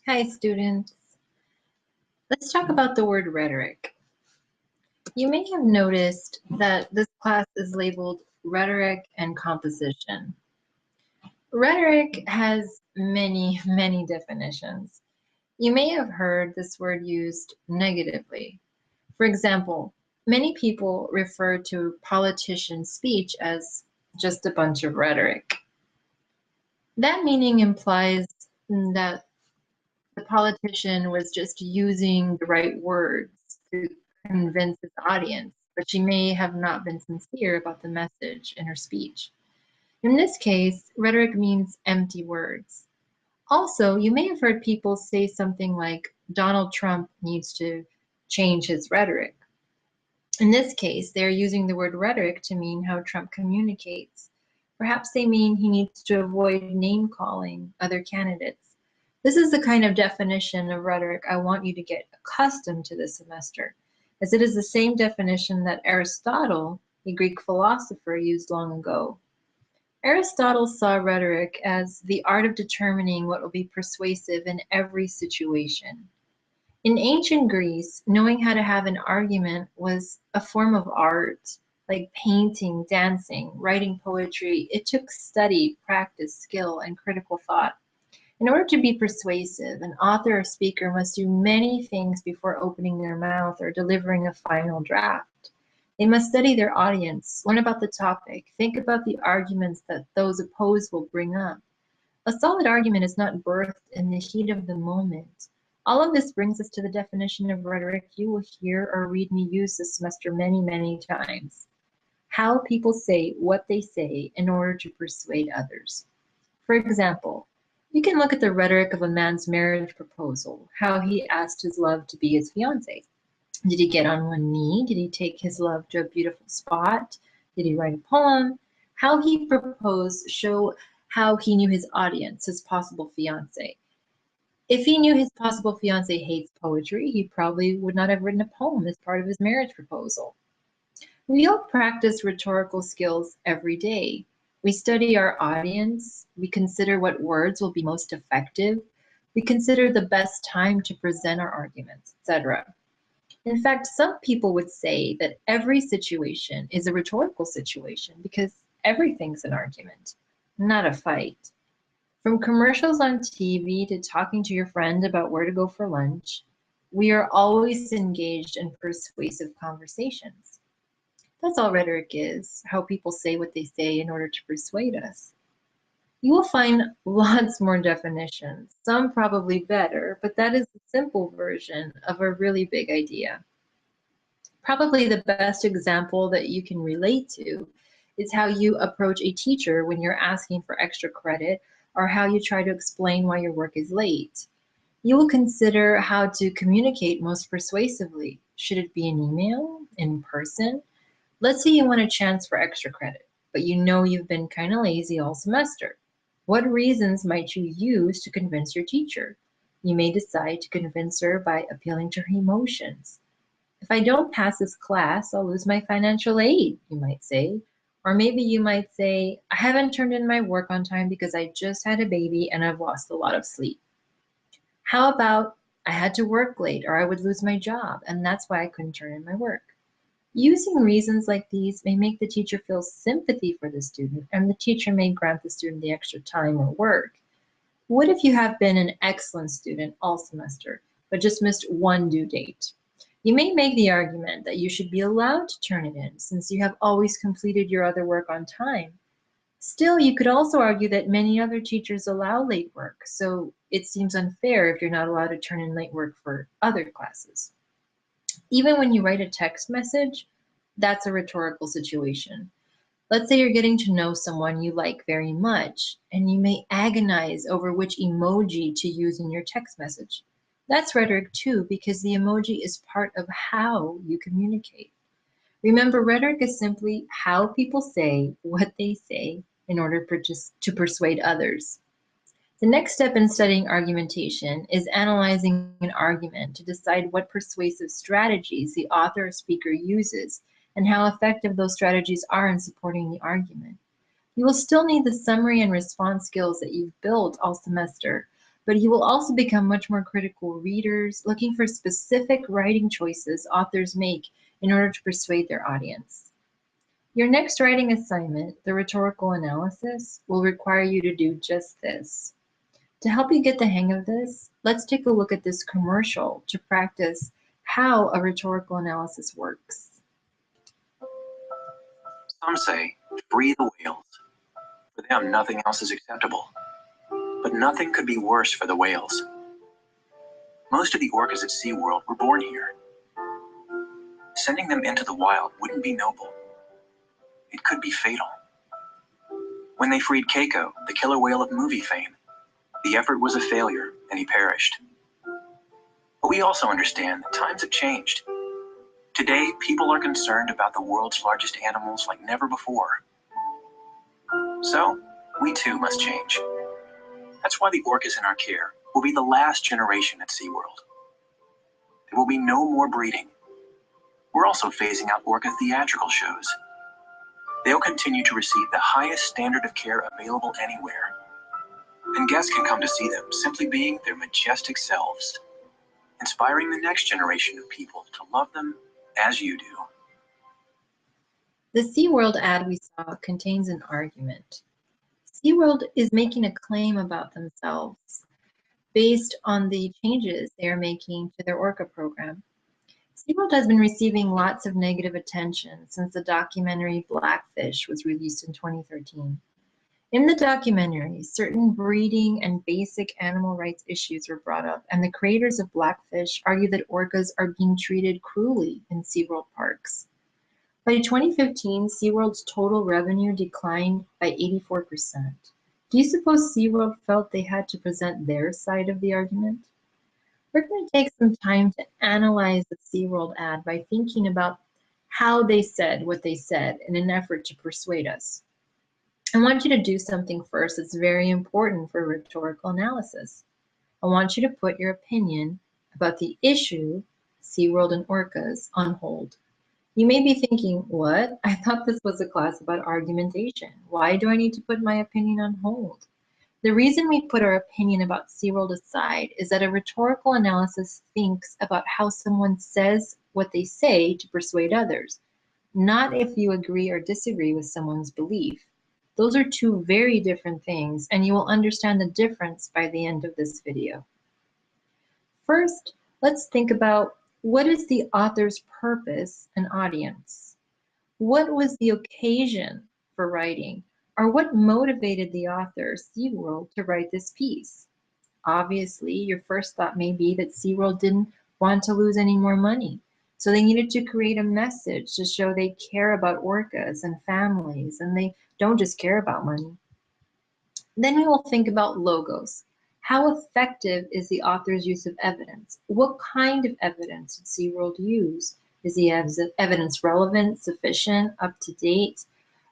Hi, students. Let's talk about the word rhetoric. You may have noticed that this class is labeled Rhetoric and Composition. Rhetoric has many, many definitions. You may have heard this word used negatively. For example, many people refer to politicians' speech as just a bunch of rhetoric. That meaning implies that the politician was just using the right words to convince his audience, but she may have not been sincere about the message in her speech. In this case, rhetoric means empty words. Also, you may have heard people say something like, Donald Trump needs to change his rhetoric. In this case, they're using the word rhetoric to mean how Trump communicates. Perhaps they mean he needs to avoid name-calling other candidates. This is the kind of definition of rhetoric I want you to get accustomed to this semester, as it is the same definition that Aristotle, a Greek philosopher, used long ago. Aristotle saw rhetoric as the art of determining what will be persuasive in every situation. In ancient Greece, knowing how to have an argument was a form of art, like painting, dancing, writing poetry. It took study, practice, skill, and critical thought. In order to be persuasive, an author or speaker must do many things before opening their mouth or delivering a final draft. They must study their audience, learn about the topic, think about the arguments that those opposed will bring up. A solid argument is not birthed in the heat of the moment. All of this brings us to the definition of rhetoric you will hear or read me use this semester many, many times. How people say what they say in order to persuade others. For example, you can look at the rhetoric of a man's marriage proposal, how he asked his love to be his fiancée. Did he get on one knee? Did he take his love to a beautiful spot? Did he write a poem? How he proposed show how he knew his audience, his possible fiancé. If he knew his possible fiancé hates poetry, he probably would not have written a poem as part of his marriage proposal. We all practice rhetorical skills every day. We study our audience, we consider what words will be most effective, we consider the best time to present our arguments, etc. In fact, some people would say that every situation is a rhetorical situation because everything's an argument, not a fight. From commercials on TV to talking to your friend about where to go for lunch, we are always engaged in persuasive conversations. That's all rhetoric is, how people say what they say in order to persuade us. You will find lots more definitions, some probably better, but that is the simple version of a really big idea. Probably the best example that you can relate to is how you approach a teacher when you're asking for extra credit or how you try to explain why your work is late. You will consider how to communicate most persuasively. Should it be an email, in person? Let's say you want a chance for extra credit, but you know you've been kind of lazy all semester. What reasons might you use to convince your teacher? You may decide to convince her by appealing to her emotions. If I don't pass this class, I'll lose my financial aid, you might say. Or maybe you might say, I haven't turned in my work on time because I just had a baby and I've lost a lot of sleep. How about I had to work late or I would lose my job and that's why I couldn't turn in my work? Using reasons like these may make the teacher feel sympathy for the student and the teacher may grant the student the extra time or work. What if you have been an excellent student all semester, but just missed one due date? You may make the argument that you should be allowed to turn it in since you have always completed your other work on time. Still, you could also argue that many other teachers allow late work, so it seems unfair if you're not allowed to turn in late work for other classes. Even when you write a text message, that's a rhetorical situation. Let's say you're getting to know someone you like very much, and you may agonize over which emoji to use in your text message. That's rhetoric too, because the emoji is part of how you communicate. Remember, rhetoric is simply how people say what they say in order to persuade others. The next step in studying argumentation is analyzing an argument to decide what persuasive strategies the author or speaker uses and how effective those strategies are in supporting the argument. You will still need the summary and response skills that you've built all semester, but you will also become much more critical readers, looking for specific writing choices authors make in order to persuade their audience. Your next writing assignment, the rhetorical analysis, will require you to do just this. To help you get the hang of this, let's take a look at this commercial to practice how a rhetorical analysis works. Some say, free the whales. For them, nothing else is acceptable. But nothing could be worse for the whales. Most of the orcas at SeaWorld were born here. Sending them into the wild wouldn't be noble. It could be fatal. When they freed Keiko, the killer whale of movie fame, the effort was a failure and he perished. But we also understand that times have changed. Today, people are concerned about the world's largest animals like never before. So, we too must change. That's why the orcas in our care will be the last generation at SeaWorld. There will be no more breeding. We're also phasing out orca theatrical shows. They'll continue to receive the highest standard of care available anywhere. And guests can come to see them simply being their majestic selves, inspiring the next generation of people to love them as you do. The SeaWorld ad we saw contains an argument. SeaWorld is making a claim about themselves based on the changes they are making to their orca program. SeaWorld has been receiving lots of negative attention since the documentary Blackfish was released in 2013. In the documentary, certain breeding and basic animal rights issues were brought up, and the creators of Blackfish argue that orcas are being treated cruelly in SeaWorld parks. By 2015, SeaWorld's total revenue declined by 84%. Do you suppose SeaWorld felt they had to present their side of the argument? We're going to take some time to analyze the SeaWorld ad by thinking about how they said what they said in an effort to persuade us. I want you to do something first that's very important for rhetorical analysis. I want you to put your opinion about the issue, SeaWorld and orcas, on hold. You may be thinking, what? I thought this was a class about argumentation. Why do I need to put my opinion on hold? The reason we put our opinion about SeaWorld aside is that a rhetorical analysis thinks about how someone says what they say to persuade others, not if you agree or disagree with someone's belief. Those are two very different things, and you will understand the difference by the end of this video. First, let's think about what is the author's purpose and audience? What was the occasion for writing? Or what motivated the author, SeaWorld, to write this piece? Obviously, your first thought may be that SeaWorld didn't want to lose any more money. So they needed to create a message to show they care about orcas and families, and they don't just care about money. Then we will think about logos. How effective is the author's use of evidence? What kind of evidence did SeaWorld use? Is the evidence relevant, sufficient, up to date?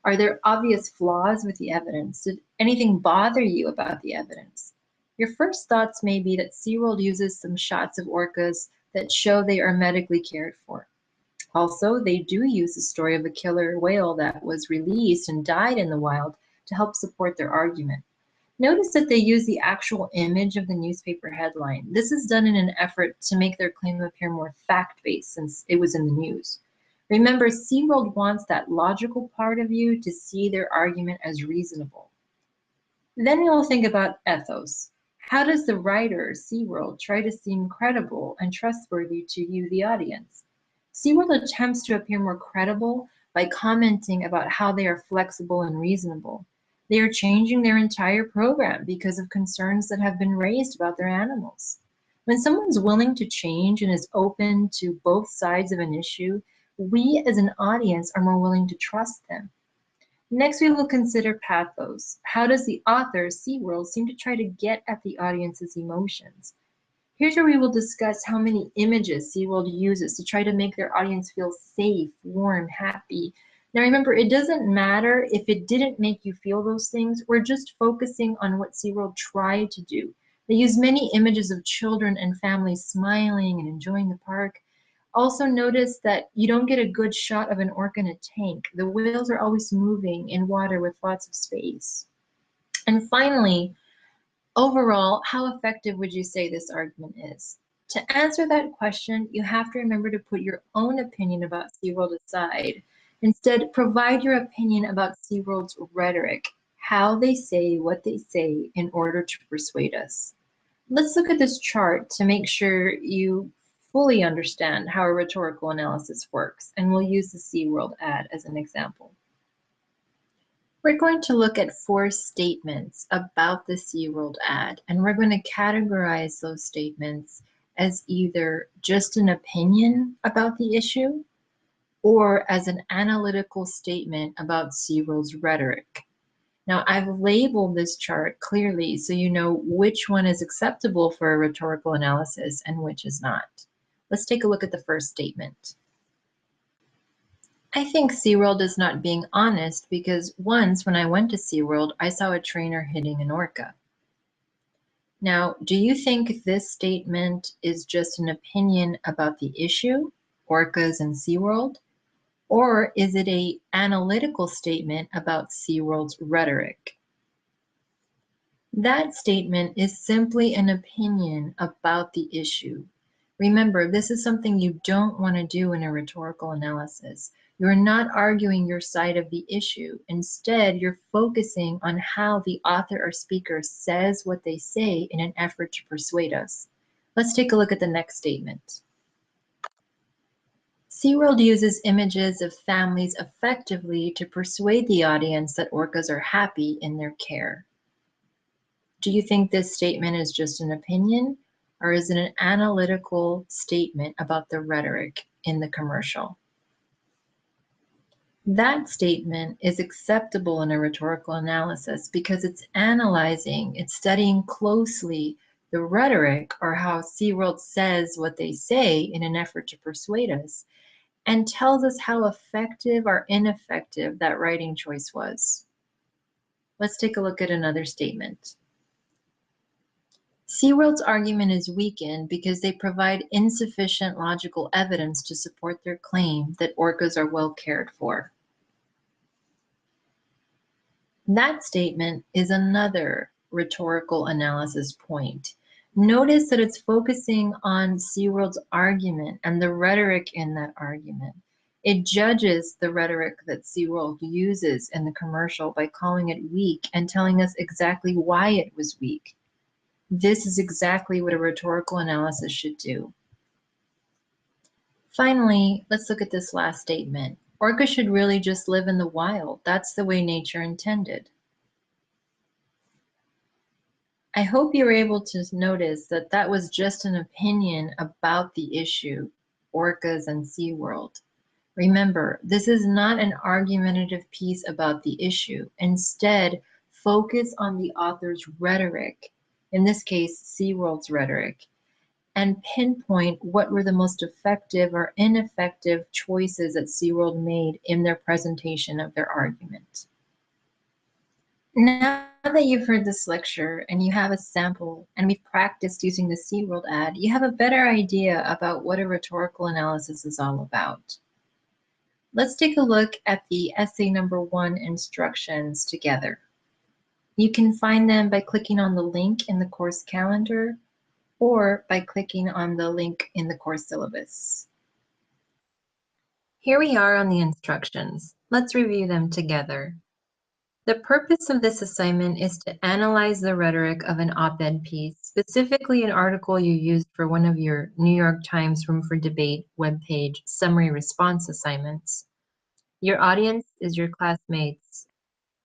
Are there obvious flaws with the evidence? Did anything bother you about the evidence? Your first thoughts may be that SeaWorld uses some shots of orcas that show they are medically cared for. Also, they do use the story of a killer whale that was released and died in the wild to help support their argument. Notice that they use the actual image of the newspaper headline. This is done in an effort to make their claim appear more fact-based since it was in the news. Remember, SeaWorld wants that logical part of you to see their argument as reasonable. Then we'll think about ethos. How does the writer, SeaWorld, try to seem credible and trustworthy to you, the audience? SeaWorld attempts to appear more credible by commenting about how they are flexible and reasonable. They are changing their entire program because of concerns that have been raised about their animals. When someone's willing to change and is open to both sides of an issue, we as an audience are more willing to trust them. Next, we will consider pathos. How does the author, SeaWorld, seem to try to get at the audience's emotions? Here's where we will discuss how many images SeaWorld uses to try to make their audience feel safe, warm, happy. Now remember, it doesn't matter if it didn't make you feel those things. We're just focusing on what SeaWorld tried to do. They use many images of children and families smiling and enjoying the park. Also notice that you don't get a good shot of an orca in a tank. The whales are always moving in water with lots of space. And finally, Overall, how effective would you say this argument is? To answer that question, you have to remember to put your own opinion about SeaWorld aside. Instead, provide your opinion about SeaWorld's rhetoric, how they say what they say in order to persuade us. Let's look at this chart to make sure you fully understand how a rhetorical analysis works, and we'll use the SeaWorld ad as an example. We're going to look at 4 statements about the SeaWorld ad, and we're going to categorize those statements as either just an opinion about the issue or as an analytical statement about SeaWorld's rhetoric. Now, I've labeled this chart clearly so you know which one is acceptable for a rhetorical analysis and which is not. Let's take a look at the first statement. I think SeaWorld is not being honest because once when I went to SeaWorld, I saw a trainer hitting an orca. Now, do you think this statement is just an opinion about the issue, orcas and SeaWorld? Or is it an analytical statement about SeaWorld's rhetoric? That statement is simply an opinion about the issue. Remember, this is something you don't want to do in a rhetorical analysis. You're not arguing your side of the issue. Instead, you're focusing on how the author or speaker says what they say in an effort to persuade us. Let's take a look at the next statement. SeaWorld uses images of families effectively to persuade the audience that orcas are happy in their care. Do you think this statement is just an opinion, or is it an analytical statement about the rhetoric in the commercial? That statement is acceptable in a rhetorical analysis because it's analyzing, it's studying closely the rhetoric or how SeaWorld says what they say in an effort to persuade us, and tells us how effective or ineffective that writing choice was. Let's take a look at another statement. SeaWorld's argument is weakened because they provide insufficient logical evidence to support their claim that orcas are well cared for. That statement is another rhetorical analysis point. Notice that it's focusing on SeaWorld's argument and the rhetoric in that argument. It judges the rhetoric that SeaWorld uses in the commercial by calling it weak and telling us exactly why it was weak. This is exactly what a rhetorical analysis should do. Finally, let's look at this last statement. Orcas should really just live in the wild. That's the way nature intended. I hope you were able to notice that that was just an opinion about the issue, orcas and SeaWorld. Remember, this is not an argumentative piece about the issue. Instead, focus on the author's rhetoric, in this case, SeaWorld's rhetoric, and pinpoint what were the most effective or ineffective choices that SeaWorld made in their presentation of their argument. Now that you've heard this lecture and you have a sample and we've practiced using the SeaWorld ad, you have a better idea about what a rhetorical analysis is all about. Let's take a look at the essay number 1 instructions together. You can find them by clicking on the link in the course calendar or by clicking on the link in the course syllabus. Here we are on the instructions. Let's review them together. The purpose of this assignment is to analyze the rhetoric of an op-ed piece, specifically an article you used for one of your New York Times Room for Debate webpage summary response assignments. Your audience is your classmates,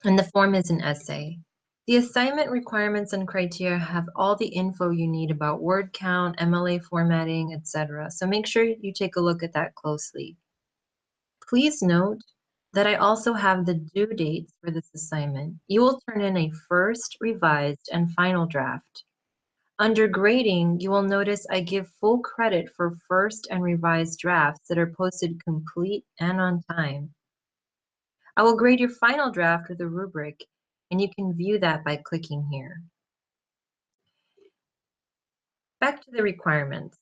and the form is an essay. The assignment requirements and criteria have all the info you need about word count, MLA formatting, etc. So make sure you take a look at that closely. Please note that I also have the due dates for this assignment. You will turn in a first, revised, and final draft. Under grading, you will notice I give full credit for first and revised drafts that are posted complete and on time. I will grade your final draft with a rubric, and you can view that by clicking here. Back to the requirements.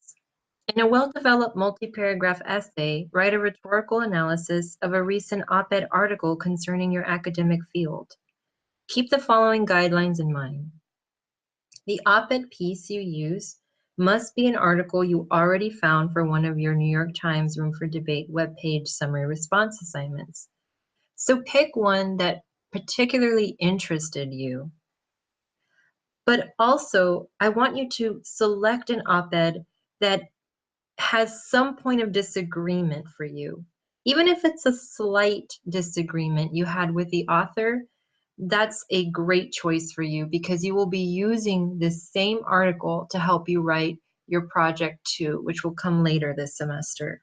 In a well-developed multi-paragraph essay, write a rhetorical analysis of a recent op-ed article concerning your academic field. Keep the following guidelines in mind. The op-ed piece you use must be an article you already found for one of your New York Times Room for Debate webpage summary response assignments. So pick one that particularly interested you. But also, I want you to select an op-ed that has some point of disagreement for you. Even if it's a slight disagreement you had with the author, that's a great choice for you because you will be using this same article to help you write your project too, which will come later this semester.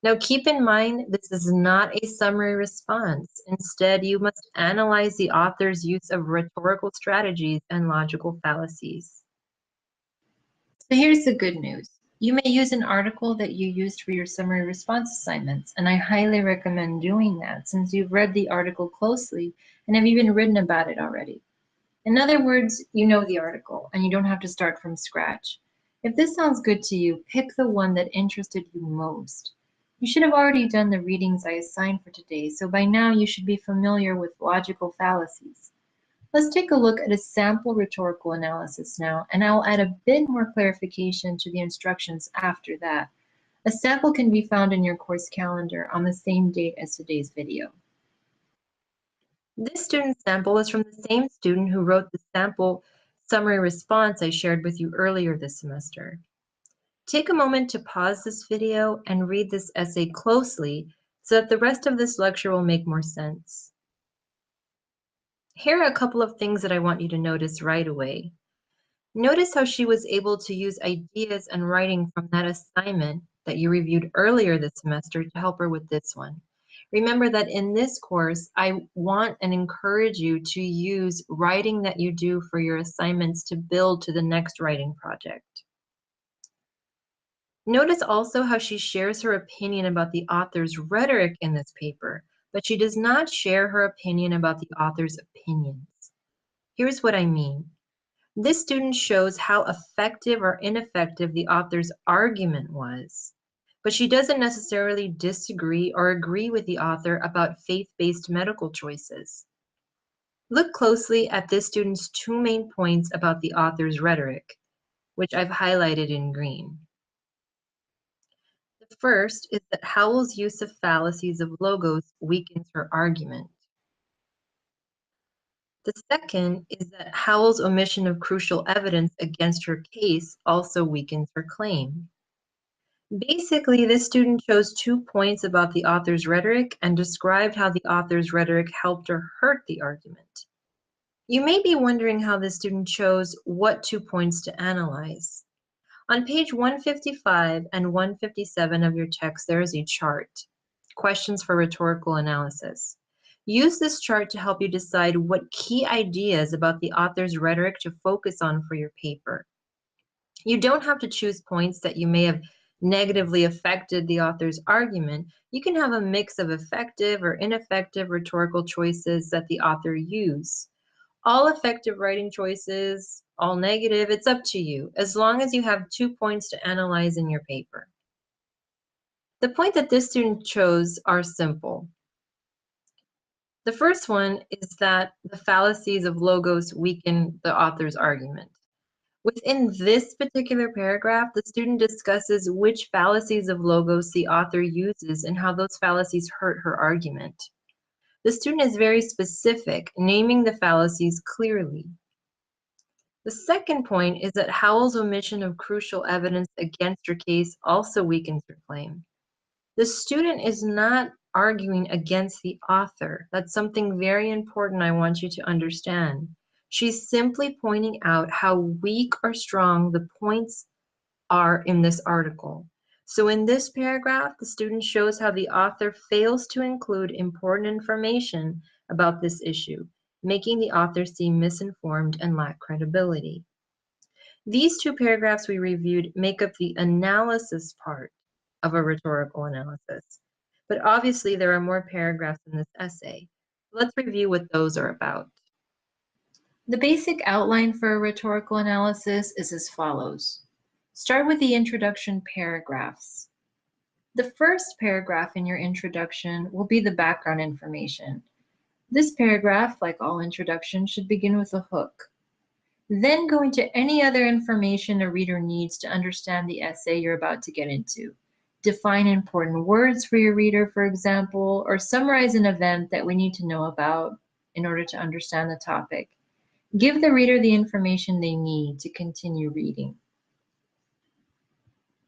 Now, keep in mind, this is not a summary response. Instead, you must analyze the author's use of rhetorical strategies and logical fallacies. So here's the good news. You may use an article that you used for your summary response assignments, and I highly recommend doing that since you've read the article closely and have even written about it already. In other words, you know the article and you don't have to start from scratch. If this sounds good to you, pick the one that interested you most. You should have already done the readings I assigned for today, so by now you should be familiar with logical fallacies. Let's take a look at a sample rhetorical analysis now, and I'll add a bit more clarification to the instructions after that. A sample can be found in your course calendar on the same date as today's video. This student sample is from the same student who wrote the sample summary response I shared with you earlier this semester. Take a moment to pause this video and read this essay closely so that the rest of this lecture will make more sense. Here are a couple of things that I want you to notice right away. Notice how she was able to use ideas and writing from that assignment that you reviewed earlier this semester to help her with this one. Remember that in this course, I want and encourage you to use writing that you do for your assignments to build to the next writing project. Notice also how she shares her opinion about the author's rhetoric in this paper, but she does not share her opinion about the author's opinions. Here's what I mean. This student shows how effective or ineffective the author's argument was, but she doesn't necessarily disagree or agree with the author about faith-based medical choices. Look closely at this student's two main points about the author's rhetoric, which I've highlighted in green. The first is that Howell's use of fallacies of logos weakens her argument. The second is that Howell's omission of crucial evidence against her case also weakens her claim. Basically, this student chose 2 points about the author's rhetoric and described how the author's rhetoric helped or hurt the argument. You may be wondering how this student chose what 2 points to analyze. On page 155 and 157 of your text, there is a chart, Questions for Rhetorical Analysis. Use this chart to help you decide what key ideas about the author's rhetoric to focus on for your paper. You don't have to choose points that you may have negatively affected the author's argument. You can have a mix of effective or ineffective rhetorical choices that the author used. All effective writing choices, all negative, it's up to you, as long as you have 2 points to analyze in your paper. The point that this student chose are simple. The first one is that the fallacies of logos weaken the author's argument. Within this particular paragraph, the student discusses which fallacies of logos the author uses and how those fallacies hurt her argument. The student is very specific, naming the fallacies clearly. The second point is that Howell's omission of crucial evidence against her case also weakens her claim. The student is not arguing against the author. That's something very important I want you to understand. She's simply pointing out how weak or strong the points are in this article. So in this paragraph, the student shows how the author fails to include important information about this issue, making the author seem misinformed and lack credibility. These 2 paragraphs we reviewed make up the analysis part of a rhetorical analysis. But obviously there are more paragraphs in this essay. Let's review what those are about. The basic outline for a rhetorical analysis is as follows. Start with the introduction paragraphs. The first paragraph in your introduction will be the background information. This paragraph, like all introductions, should begin with a hook. Then go into any other information a reader needs to understand the essay you're about to get into. Define important words for your reader, for example, or summarize an event that we need to know about in order to understand the topic. Give the reader the information they need to continue reading.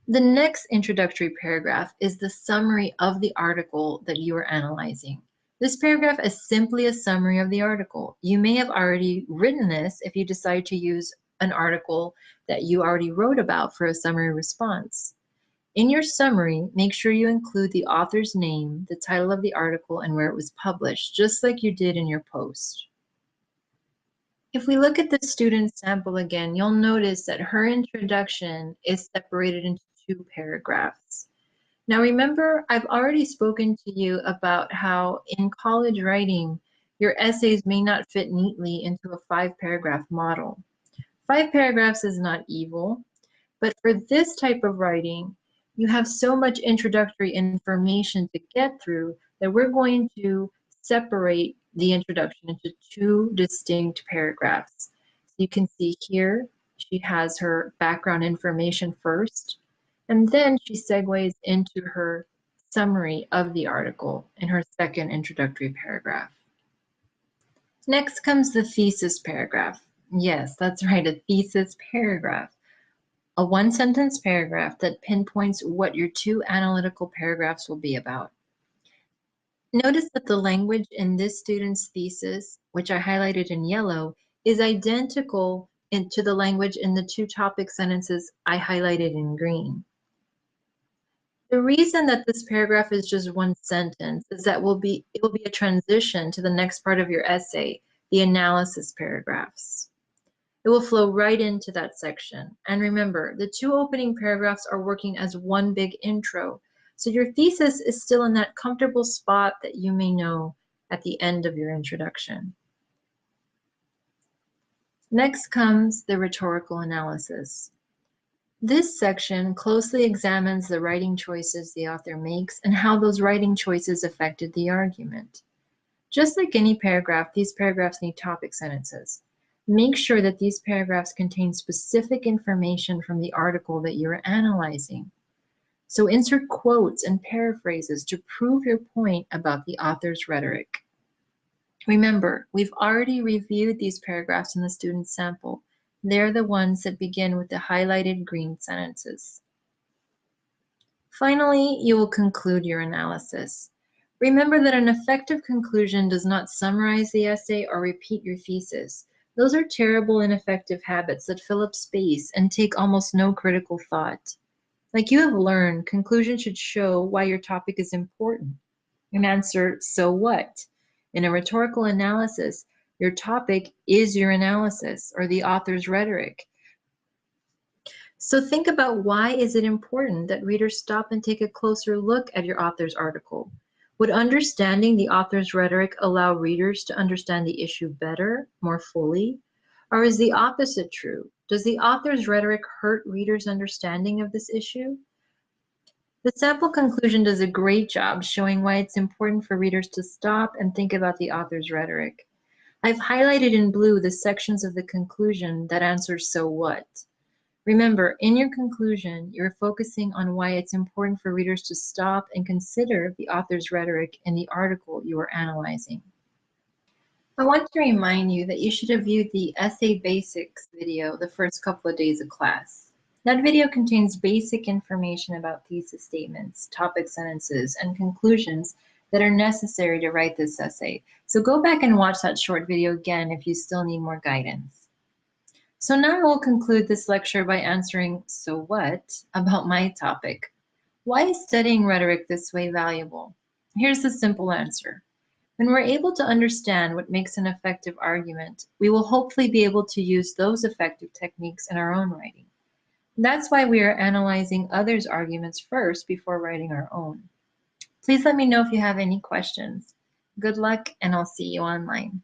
The next introductory paragraph is the summary of the article that you are analyzing. This paragraph is simply a summary of the article. You may have already written this if you decide to use an article that you already wrote about for a summary response. In your summary, make sure you include the author's name, the title of the article, and where it was published, just like you did in your post. If we look at the student sample again, you'll notice that her introduction is separated into 2 paragraphs. Now remember, I've already spoken to you about how in college writing, your essays may not fit neatly into a 5-paragraph model. 5 paragraphs is not evil, but for this type of writing, you have so much introductory information to get through that we're going to separate the introduction into 2 distinct paragraphs. So you can see here, she has her background information first, and then she segues into her summary of the article in her second introductory paragraph. Next comes the thesis paragraph. Yes, that's right, a thesis paragraph. A 1-sentence paragraph that pinpoints what your 2 analytical paragraphs will be about. Notice that the language in this student's thesis, which I highlighted in yellow, is identical to the language in the 2 topic sentences I highlighted in green. The reason that this paragraph is just 1 sentence is that it will be a transition to the next part of your essay, the analysis paragraphs. It will flow right into that section. And remember, the 2 opening paragraphs are working as 1 big intro. So your thesis is still in that comfortable spot that you may know at the end of your introduction. Next comes the rhetorical analysis. This section closely examines the writing choices the author makes and how those writing choices affected the argument. Just like any paragraph, these paragraphs need topic sentences. Make sure that these paragraphs contain specific information from the article that you're analyzing. So insert quotes and paraphrases to prove your point about the author's rhetoric. Remember, we've already reviewed these paragraphs in the student sample. They're the ones that begin with the highlighted green sentences. Finally, you will conclude your analysis. Remember that an effective conclusion does not summarize the essay or repeat your thesis. Those are terrible, ineffective habits that fill up space and take almost no critical thought. Like you have learned, conclusion should show why your topic is important. And answer, so what? In a rhetorical analysis, your topic is your analysis or the author's rhetoric. So think about, why is it important that readers stop and take a closer look at your author's article? Would understanding the author's rhetoric allow readers to understand the issue better, more fully? Or is the opposite true? Does the author's rhetoric hurt readers' understanding of this issue? The sample conclusion does a great job showing why it's important for readers to stop and think about the author's rhetoric. I've highlighted in blue the sections of the conclusion that answer "so what?" Remember, in your conclusion, you're focusing on why it's important for readers to stop and consider the author's rhetoric in the article you are analyzing. I want to remind you that you should have viewed the Essay Basics video the first couple of days of class. That video contains basic information about thesis statements, topic sentences, and conclusions that are necessary to write this essay. So go back and watch that short video again if you still need more guidance. So now we'll conclude this lecture by answering "so what?" about my topic. Why is studying rhetoric this way valuable? Here's the simple answer. When we're able to understand what makes an effective argument, we will hopefully be able to use those effective techniques in our own writing. That's why we are analyzing others' arguments first before writing our own. Please let me know if you have any questions. Good luck, and I'll see you online.